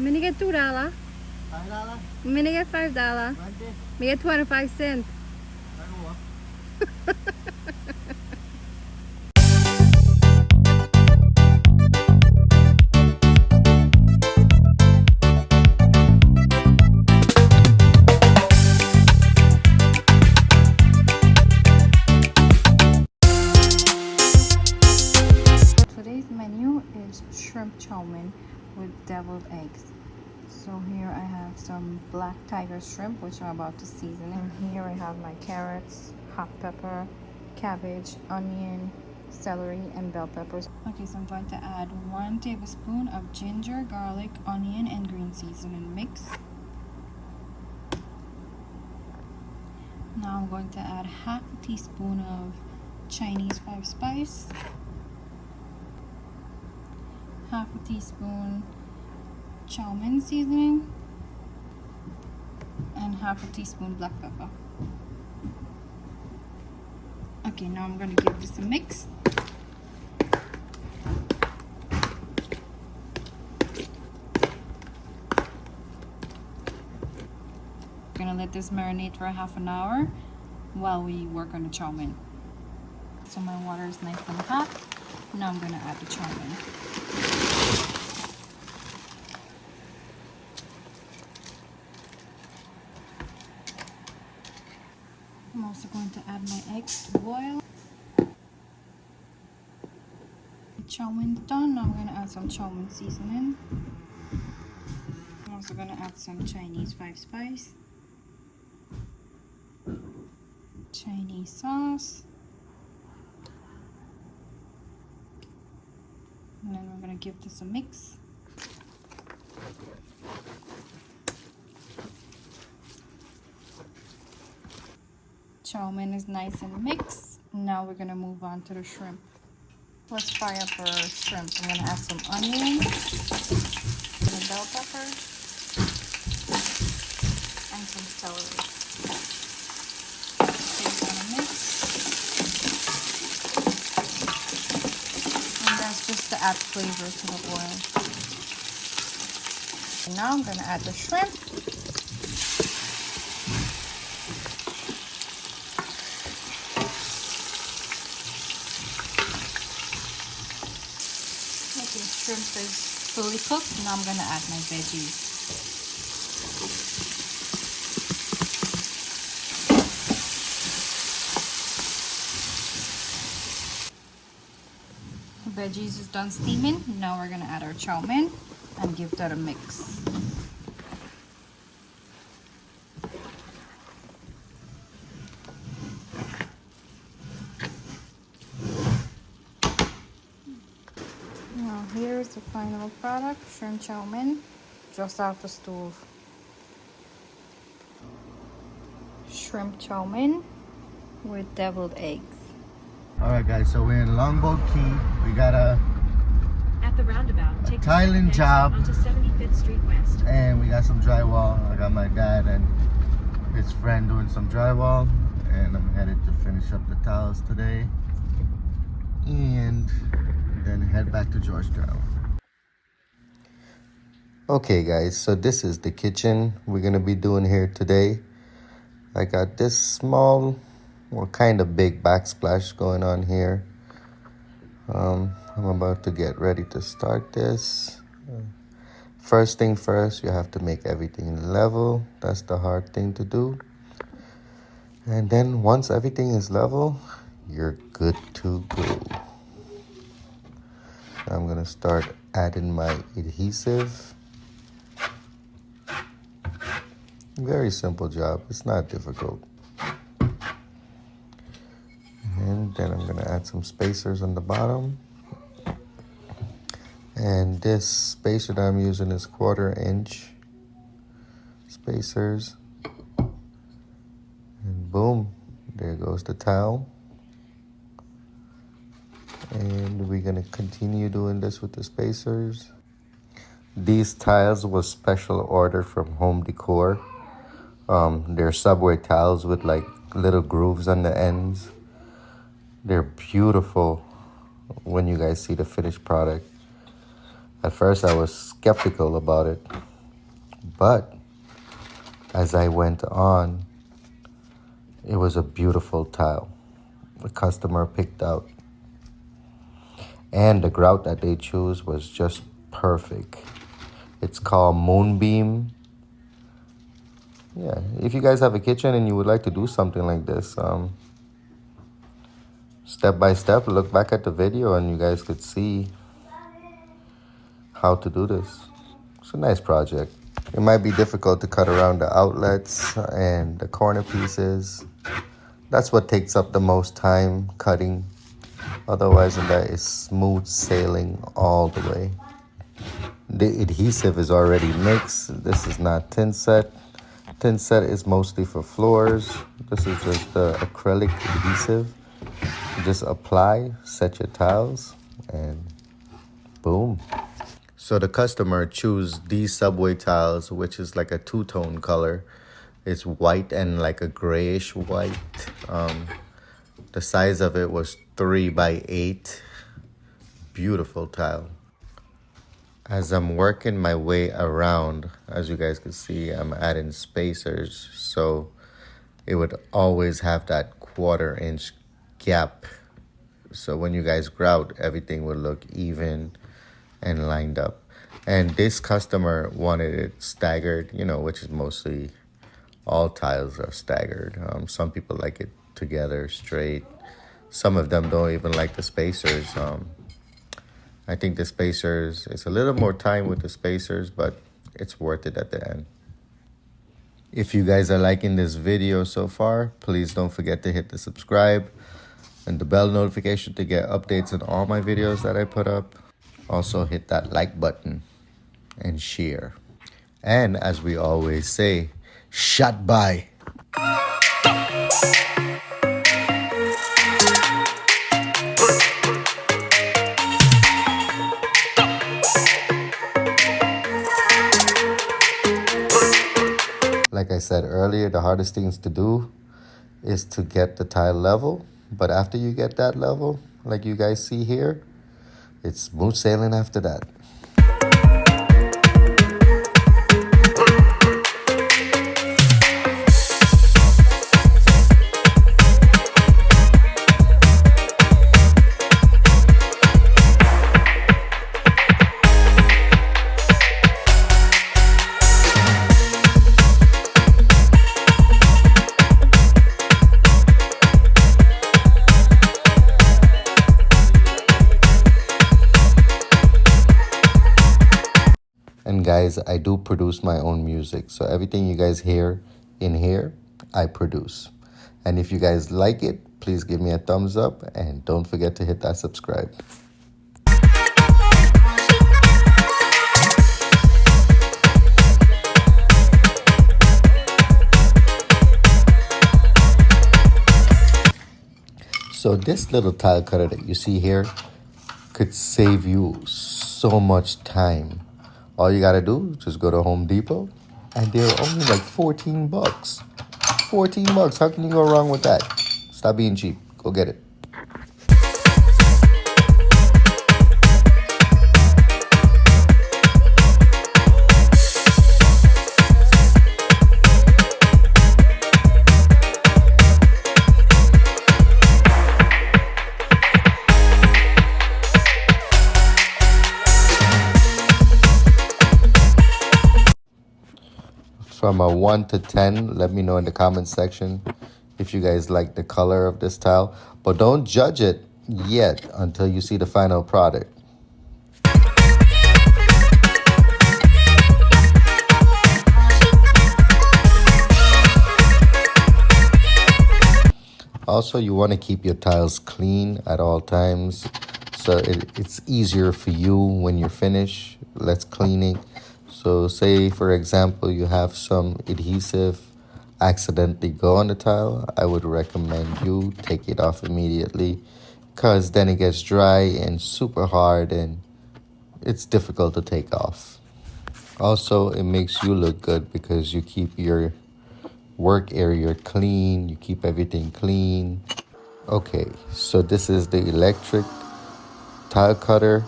Me get $2. $5? Me get $5. 20? Me get 25 cents. Today's menu is shrimp chowmen with deviled eggs. So here I have some black tiger shrimp, which I'm about to season. And here I have my carrots, hot pepper, cabbage, onion, celery, and bell peppers. Okay, so I'm going to add 1 tablespoon of ginger, garlic, onion, and green seasoning mix. Now I'm going to add half a teaspoon of Chinese 5 spice, half a teaspoon Showmen seasoning, and half a teaspoon black pepper. Okay, now I'm going to give this a mix. Gonna let this marinate for half an hour while we work on the chow mein. So my water is nice and hot. Now I'm gonna add the chow mein. I'm also going to add my eggs to boil. The chow mein is done. Now I'm gonna add some chow mein seasoning. I'm also gonna add some Chinese 5 spice, Chinese sauce, and then we're going to give this a mix. Chow mein is nice and mixed. Now we're going to move on to the shrimp. Let's fry up our shrimp. I'm going to add some onion, some bell pepper, and some celery. Just to add flavor to the oil. And now I'm going to add the shrimp. Okay, shrimp is fully cooked. Now I'm going to add my veggies. Veggies is done steaming. Now we're gonna add our chow mein and give that a mix. Now here's the final product, shrimp chow mein, just off the stove. Shrimp chow mein with deviled eggs. Alright guys, so we're in Longboat Key. We got at the roundabout, take tiling job onto 75th Street West. And we got some drywall. I got my dad and his friend doing some drywall, and I'm headed to finish up the tiles today and then head back to Georgetown. Okay guys, so this is the kitchen we're gonna be doing here today. I got this small, well, kind of big backsplash going on here. I'm about to get ready to start this. First thing first, you have to make everything level. That's the hard thing to do. And then once everything is level, you're good to go. I'm gonna start adding my adhesive. Very simple job, it's not difficult. And then I'm gonna add some spacers on the bottom. And this spacer that I'm using is 1/4 inch spacers. And boom, there goes the towel. And we're gonna continue doing this with the spacers. These tiles was special order from Home Decor. They're subway tiles with like little grooves on the ends. They're beautiful when you guys see the finished product. At first I was skeptical about it, But as I went on, it was a beautiful tile the customer picked out. And the grout that they chose was just perfect. It's called Moonbeam. Yeah, if you guys have a kitchen and you would like to do something like this, step by step, look back at the video and you guys could see how to do this. It's a nice project. It might be difficult to cut around the outlets and the corner pieces. That's what takes up the most time, cutting. Otherwise than that, it's smooth sailing all the way. The adhesive is already mixed. This is not tin set. Tin set is mostly for floors. This is just the acrylic adhesive. You just apply, set your tiles, and boom. So the customer choose these subway tiles, which is like a two-tone color. It's white and like a grayish white. The size of it was 3x8. Beautiful tile. As I'm working my way around, as you guys can see, I'm adding spacers. So it would always have that 1/4 inch gap. So when you guys grout, everything would look even and lined up. And this customer wanted it staggered, you know, which is mostly all tiles are staggered. Some people like it together, straight. Some of them don't even like the spacers. I think the spacers, it's a little more time with the spacers, but it's worth it at the end. If you guys are liking this video so far, please don't forget to hit the subscribe and the bell notification to get updates on all my videos that I put up. Also hit that like button and share. And as we always say, shot by. Like I said earlier, the hardest things to do is to get the tile level. But after you get that level, like you guys see here, it's smooth sailing after that. And guys, I do produce my own music. So everything you guys hear in here, I produce. And if you guys like it, please give me a thumbs up and don't forget to hit that subscribe. So this little tile cutter that you see here could save you so much time. All you gotta do is just go to Home Depot and they're only like 14 bucks. 14 bucks, how can you go wrong with that? Stop being cheap, go get it. From a 1 to 10, let me know in the comment section if you guys like the color of this tile. But don't judge it yet until you see the final product. Also, you want to keep your tiles clean at all times, so it's easier for you when you're finished. Less cleaning. So say, for example, you have some adhesive accidentally go on the tile. I would recommend you take it off immediately, because then it gets dry and super hard and it's difficult to take off. Also, it makes you look good because you keep your work area clean. You keep everything clean. Okay, so this is the electric tile cutter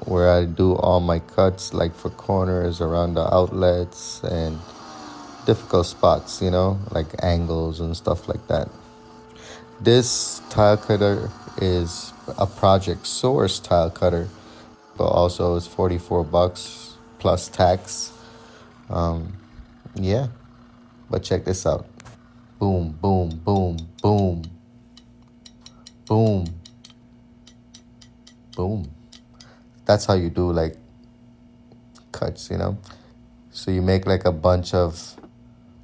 where I do all my cuts, like for corners around the outlets and difficult spots, you know, like angles and stuff like that. This tile cutter is a Project Source tile cutter, but also it's $44 plus tax. Yeah, but check this out. Boom, boom, boom, boom, boom, boom. That's how you do like cuts, you know? So you make like a bunch of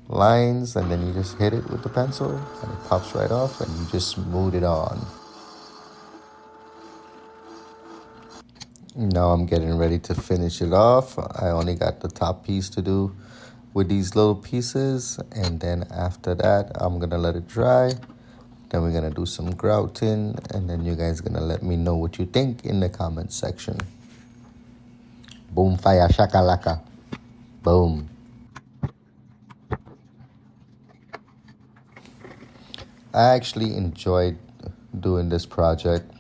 lines and then you just hit it with the pencil and it pops right off and you just smooth it on. Now I'm getting ready to finish it off. I only got the top piece to do with these little pieces, and then after that I'm gonna let it dry. Then we're gonna do some grouting, and then you guys gonna let me know what you think in the comment section. Boom, fire, shakalaka. Boom. I actually enjoyed doing this project.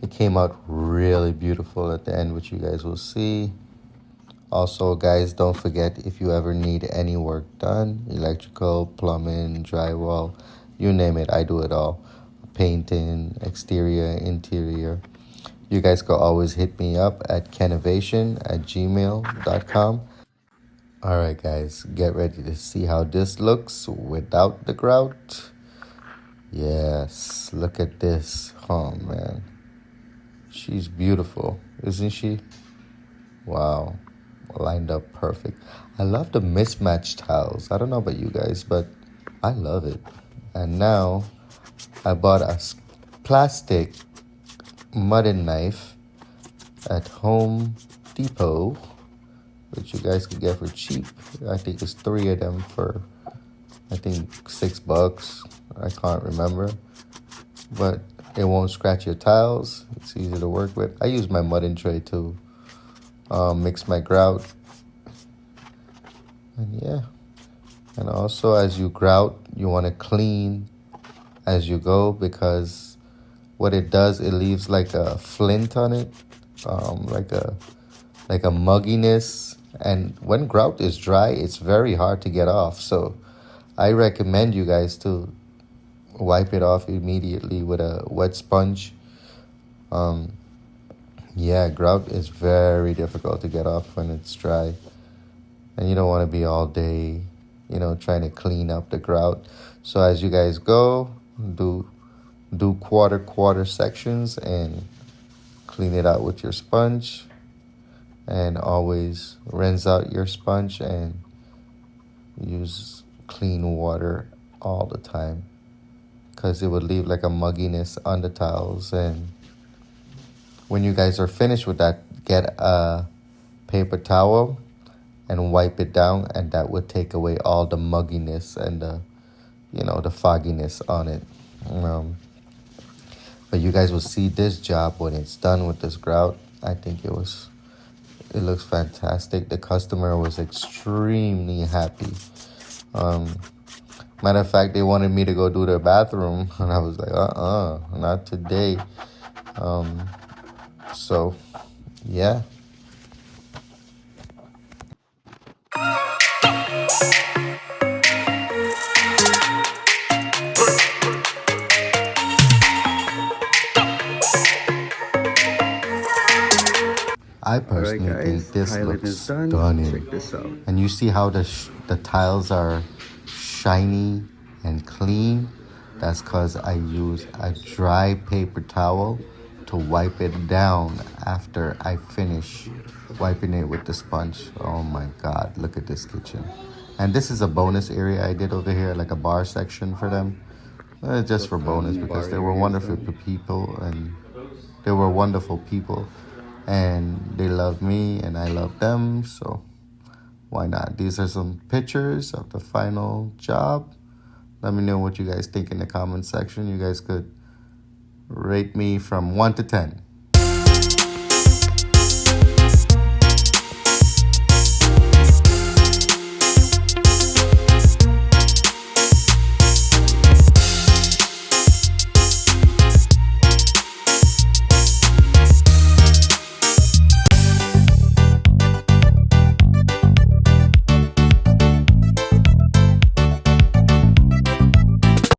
It came out really beautiful at the end, which you guys will see. Also, guys, don't forget, if you ever need any work done, electrical, plumbing, drywall, you name it, I do it all. Painting, exterior, interior. You guys can always hit me up at kenavation@gmail.com. All right, guys, get ready to see how this looks without the grout. Yes, look at this. Oh, man. She's beautiful, isn't she? Wow. Lined up perfect. I love the mismatched tiles. I don't know about you guys, but I love it. And now I bought a plastic mudding knife at Home Depot, which you guys could get for cheap. I think it's 3 of them for, I think, $6. I can't remember. But it won't scratch your tiles. It's easy to work with. I use my mudding tray to mix my grout. And yeah. And also, as you grout, you want to clean as you go, because what it does, it leaves like a flint on it, like a mugginess. And when grout is dry, it's very hard to get off. So I recommend you guys to wipe it off immediately with a wet sponge. Yeah, grout is very difficult to get off when it's dry. And you don't want to be all day, you know, trying to clean up the grout. So as you guys go, do quarter sections and clean it out with your sponge. And always rinse out your sponge and use clean water all the time, because it would leave like a mugginess on the tiles. And when you guys are finished with that, get a paper towel and wipe it down, and that would take away all the mugginess and the, you know, the fogginess on it. But you guys will see this job when it's done with this grout. I think it looks fantastic. The customer was extremely happy. Matter of fact, they wanted me to go do their bathroom, and I was like, not today. So, yeah. I personally think this looks stunning. Check this out. And you see how the tiles are shiny and clean? That's because I use a dry paper towel to wipe it down after I finish wiping it with the sponge. Oh my God, look at this kitchen. And this is a bonus area I did over here, like a bar section for them. Just for bonus, because they were wonderful people, and they were wonderful people. And they love me and I love them, so why not? These are some pictures of the final job. Let me know what you guys think in the comment section. You guys could rate me from 1 to 10.